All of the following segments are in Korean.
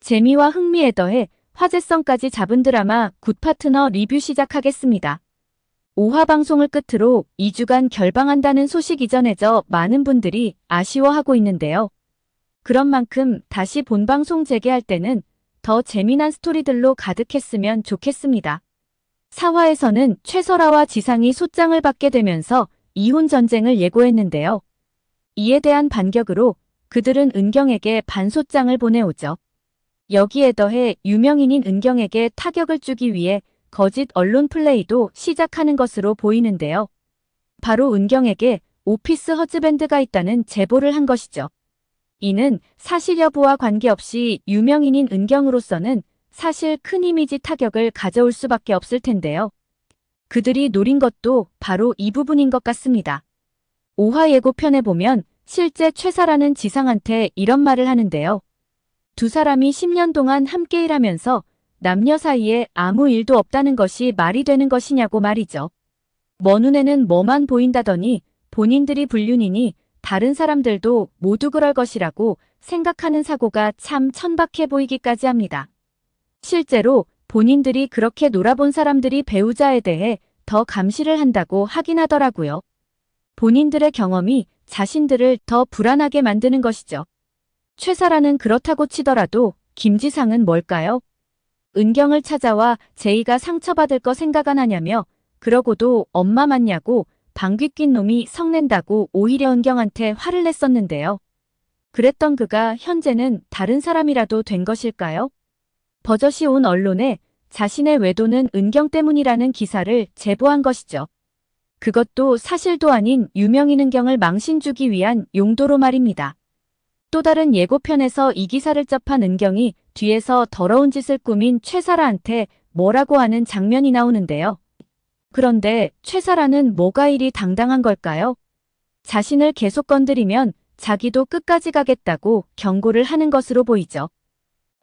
재미와 흥미에 더해 화제성까지 잡은 드라마 굿파트너 리뷰 시작하겠습니다. 5화 방송을 끝으로 2주간 결방한다는 소식이 전해져 많은 분들이 아쉬워하고 있는데요. 그런 만큼 다시 본방송 재개할 때는 더 재미난 스토리들로 가득했으면 좋겠습니다. 4화에서는 최설아와 지상이 소장을 받게 되면서 이혼 전쟁을 예고했는데요. 이에 대한 반격으로 그들은 은경에게 반소장을 보내오죠. 여기에 더해 유명인인 은경에게 타격을 주기 위해 거짓 언론 플레이도 시작하는 것으로 보이는데요. 바로 은경에게 오피스 허즈밴드가 있다는 제보를 한 것이죠. 이는 사실 여부와 관계없이 유명인인 은경으로서는 사실 큰 이미지 타격을 가져올 수밖에 없을 텐데요. 그들이 노린 것도 바로 이 부분인 것 같습니다. 5화 예고편에 보면 실제 최사라는 지상한테 이런 말을 하는데요. 두 사람이 10년 동안 함께 일하면서 남녀 사이에 아무 일도 없다는 것이 말이 되는 것이냐고 말이죠. 먼 눈에는 뭐만 보인다더니 본인들이 불륜이니 다른 사람들도 모두 그럴 것이라고 생각하는 사고가 참 천박해 보이기까지 합니다. 실제로 본인들이 그렇게 놀아본 사람들이 배우자에 대해 더 감시를 한다고 하긴 하더라고요. 본인들의 경험이 자신들을 더 불안하게 만드는 것이죠. 최사라는 그렇다고 치더라도 김지상은 뭘까요? 은경을 찾아와 제이가 상처받을 거 생각 안 하냐며 그러고도 엄마 맞냐고 방귀 낀 놈이 성낸다고 오히려 은경한테 화를 냈었는데요. 그랬던 그가 현재는 다른 사람이라도 된 것일까요? 버젓이 온 언론에 자신의 외도는 은경 때문이라는 기사를 제보한 것이죠. 그것도 사실도 아닌 유명인 은경을 망신 주기 위한 용도로 말입니다. 또 다른 예고편에서 이 기사를 접한 은경이 뒤에서 더러운 짓을 꾸민 최사라한테 뭐라고 하는 장면이 나오는데요. 그런데 최사라는 뭐가 이리 당당한 걸까요? 자신을 계속 건드리면 자기도 끝까지 가겠다고 경고를 하는 것으로 보이죠.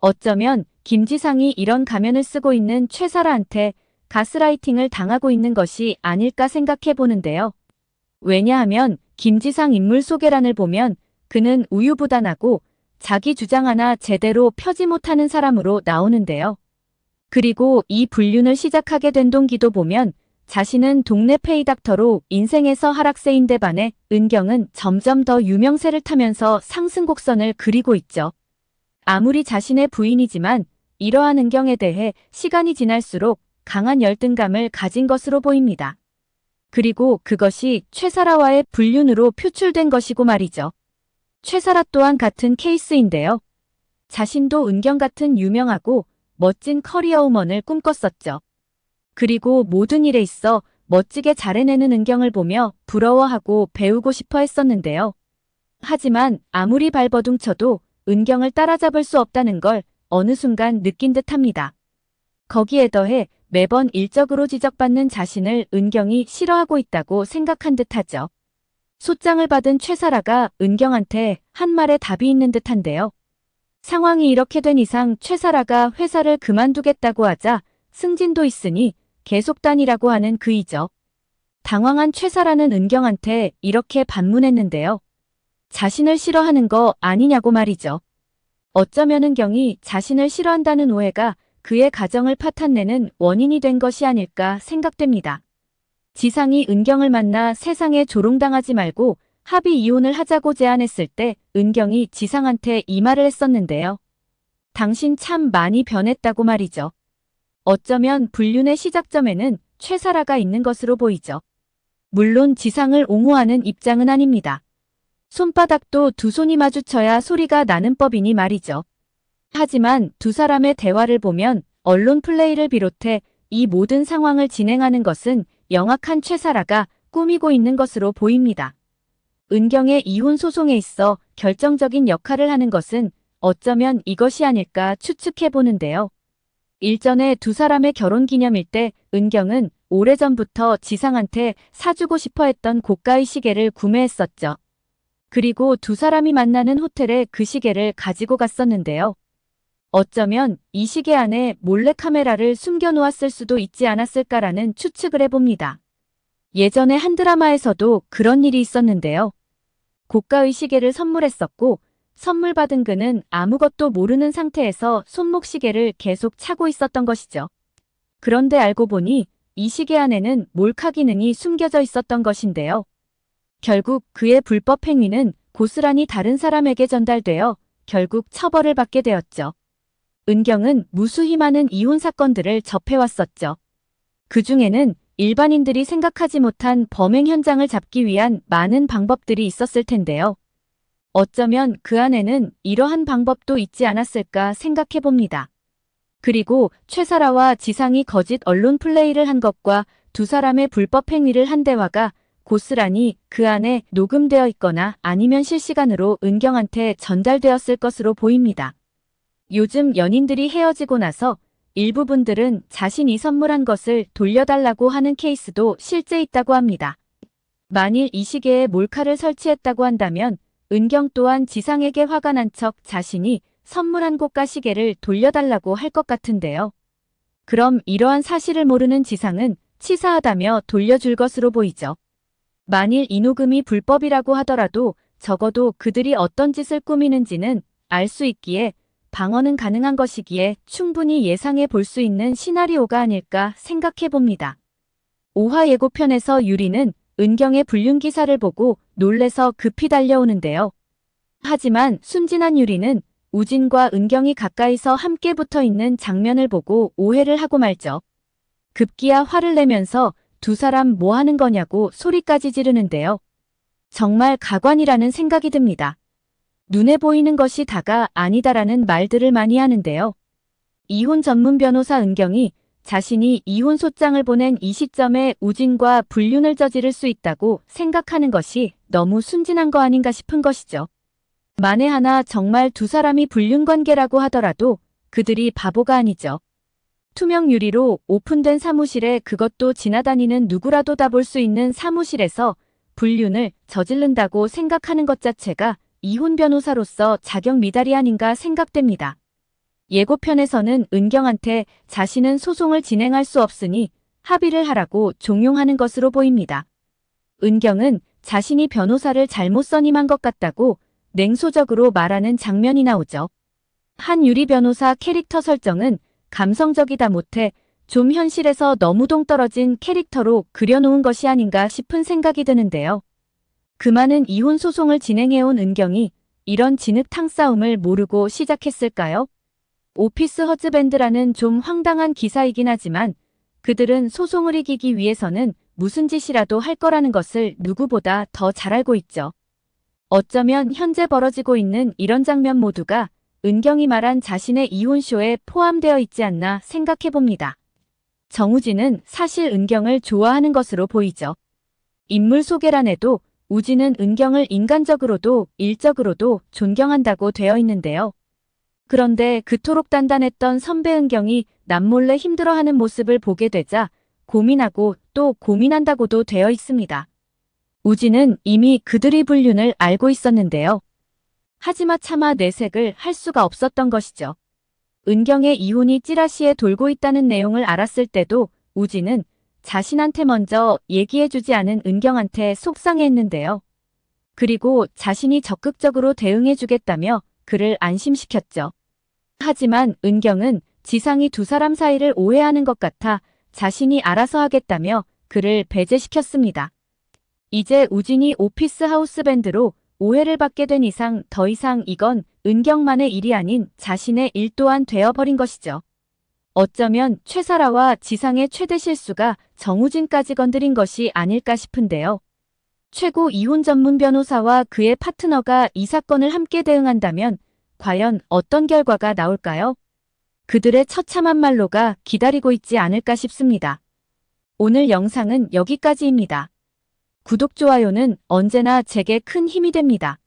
어쩌면 김지상이 이런 가면을 쓰고 있는 최사라한테 가스라이팅을 당하고 있는 것이 아닐까 생각해 보는데요. 왜냐하면 김지상 인물 소개란을 보면 그는 우유부단하고 자기 주장 하나 제대로 펴지 못하는 사람으로 나오는데요. 그리고 이 불륜을 시작하게 된 동기도 보면 자신은 동네 페이닥터로 인생에서 하락세인데 반해 은경은 점점 더 유명세를 타면서 상승 곡선을 그리고 있죠. 아무리 자신의 부인이지만 이러한 은경에 대해 시간이 지날수록 강한 열등감을 가진 것으로 보입니다. 그리고 그것이 최사라와의 불륜으로 표출된 것이고 말이죠. 최사라 또한 같은 케이스인데요. 자신도 은경 같은 유명하고 멋진 커리어 우먼을 꿈꿨었죠. 그리고 모든 일에 있어 멋지게 잘해내는 은경을 보며 부러워하고 배우고 싶어 했었는데요. 하지만 아무리 발버둥 쳐도 은경을 따라잡을 수 없다는 걸 어느 순간 느낀 듯합니다. 거기에 더해 매번 일적으로 지적받는 자신을 은경이 싫어하고 있다고 생각한 듯하죠. 소장을 받은 최사라가 은경한테 한 말에 답이 있는 듯한데요. 상황이 이렇게 된 이상 최사라가 회사를 그만두겠다고 하자 승진도 있으니 계속 다니라고 하는 그이죠. 당황한 최사라는 은경한테 이렇게 반문했는데요. 자신을 싫어하는 거 아니냐고 말이죠. 어쩌면 은경이 자신을 싫어한다는 오해가 그의 가정을 파탄내는 원인이 된 것이 아닐까 생각됩니다. 지상이 은경을 만나 세상에 조롱당하지 말고 합의 이혼을 하자고 제안했을 때 은경이 지상한테 이 말을 했었는데요. 당신 참 많이 변했다고 말이죠. 어쩌면 불륜의 시작점에는 최사라가 있는 것으로 보이죠. 물론 지상을 옹호하는 입장은 아닙니다. 손바닥도 두 손이 마주쳐야 소리가 나는 법이니 말이죠. 하지만 두 사람의 대화를 보면 언론 플레이를 비롯해 이 모든 상황을 진행하는 것은 영악한 최사라가 꾸미고 있는 것으로 보입니다. 은경의 이혼 소송에 있어 결정적인 역할을 하는 것은 어쩌면 이것이 아닐까 추측해 보는데요. 일전에 두 사람의 결혼 기념일 때 은경은 오래전부터 지상한테 사주고 싶어 했던 고가의 시계를 구매했었죠. 그리고 두 사람이 만나는 호텔에 그 시계를 가지고 갔었는데요. 어쩌면 이 시계 안에 몰래카메라를 숨겨놓았을 수도 있지 않았을까라는 추측을 해봅니다. 예전에 한 드라마에서도 그런 일이 있었는데요. 고가의 시계를 선물했었고 선물 받은 그는 아무것도 모르는 상태에서 손목시계를 계속 차고 있었던 것이죠. 그런데 알고 보니 이 시계 안에는 몰카 기능이 숨겨져 있었던 것인데요. 결국 그의 불법 행위는 고스란히 다른 사람에게 전달되어 결국 처벌을 받게 되었죠. 은경은 무수히 많은 이혼 사건들을 접해왔었죠. 그 중에는 일반인들이 생각하지 못한 범행 현장을 잡기 위한 많은 방법들이 있었을 텐데요. 어쩌면 그 안에는 이러한 방법도 있지 않았을까 생각해 봅니다. 그리고 최사라와 지상이 거짓 언론 플레이를 한 것과 두 사람의 불법 행위를 한 대화가 고스란히 그 안에 녹음되어 있거나 아니면 실시간으로 은경한테 전달되었을 것으로 보입니다. 요즘 연인들이 헤어지고 나서 일부 분들은 자신이 선물한 것을 돌려달라고 하는 케이스도 실제 있다고 합니다. 만일 이 시계에 몰카를 설치했다고 한다면 은경 또한 지상에게 화가 난 척 자신이 선물한 꽃과 시계를 돌려달라고 할 것 같은데요. 그럼 이러한 사실을 모르는 지상은 치사하다며 돌려줄 것으로 보이죠. 만일 이 녹음이 불법이라고 하더라도 적어도 그들이 어떤 짓을 꾸미는지는 알 수 있기에 방어는 가능한 것이기에 충분히 예상해 볼 수 있는 시나리오가 아닐까 생각해 봅니다. 5화 예고편에서 유리는 은경의 불륜 기사를 보고 놀래서 급히 달려오는데요. 하지만 순진한 유리는 우진과 은경이 가까이서 함께 붙어 있는 장면을 보고 오해를 하고 말죠. 급기야 화를 내면서 두 사람 뭐 하는 거냐고 소리까지 지르는데요. 정말 가관이라는 생각이 듭니다. 눈에 보이는 것이 다가 아니다라는 말들을 많이 하는데요. 이혼 전문 변호사 은경이 자신이 이혼 소장을 보낸 이 시점에 우진과 불륜을 저지를 수 있다고 생각하는 것이 너무 순진한 거 아닌가 싶은 것이죠. 만에 하나 정말 두 사람이 불륜 관계라고 하더라도 그들이 바보가 아니죠. 투명 유리로 오픈된 사무실에 그것도 지나다니는 누구라도 다 볼 수 있는 사무실에서 불륜을 저지른다고 생각하는 것 자체가 이혼 변호사로서 자격 미달이 아닌가 생각됩니다. 예고편에서는 은경한테 자신은 소송을 진행할 수 없으니 합의를 하라고 종용하는 것으로 보입니다. 은경은 자신이 변호사를 잘못 선임한 것 같다고 냉소적으로 말하는 장면이 나오죠. 한유리 변호사 캐릭터 설정은 감성적이다 못해 좀 현실에서 너무 동떨어진 캐릭터로 그려놓은 것이 아닌가 싶은 생각이 드는데요. 그 많은 이혼 소송을 진행해온 은경이 이런 진흙탕 싸움을 모르고 시작했을까요? 오피스 허즈밴드라는 좀 황당한 기사이긴 하지만 그들은 소송을 이기기 위해서는 무슨 짓이라도 할 거라는 것을 누구보다 더 잘 알고 있죠. 어쩌면 현재 벌어지고 있는 이런 장면 모두가 은경이 말한 자신의 이혼쇼에 포함되어 있지 않나 생각해봅니다. 정우진은 사실 은경을 좋아하는 것으로 보이죠. 인물 소개란에도 우진은 은경을 인간적으로도 일적으로도 존경한다고 되어 있는데요. 그런데 그토록 단단했던 선배 은경이 남몰래 힘들어하는 모습을 보게 되자 고민하고 또 고민한다고도 되어 있습니다. 우진은 이미 그들의 불륜을 알고 있었는데요. 하지만 차마 내색을 할 수가 없었던 것이죠. 은경의 이혼이 찌라시에 돌고 있다는 내용을 알았을 때도 우진은 자신한테 먼저 얘기해주지 않은 은경한테 속상해했는데요. 그리고 자신이 적극적으로 대응해주겠다며 그를 안심시켰죠. 하지만 은경은 지상이 두 사람 사이를 오해하는 것 같아 자신이 알아서 하겠다며 그를 배제시켰습니다. 이제 우진이 오피스 하우스밴드로 오해를 받게 된 이상 더 이상 이건 은경만의 일이 아닌 자신의 일 또한 되어버린 것이죠. 어쩌면 최사라와 지상의 최대 실수가 정우진까지 건드린 것이 아닐까 싶은데요. 최고 이혼 전문 변호사와 그의 파트너가 이 사건을 함께 대응한다면 과연 어떤 결과가 나올까요? 그들의 처참한 말로가 기다리고 있지 않을까 싶습니다. 오늘 영상은 여기까지입니다. 구독, 좋아요는 언제나 제게 큰 힘이 됩니다.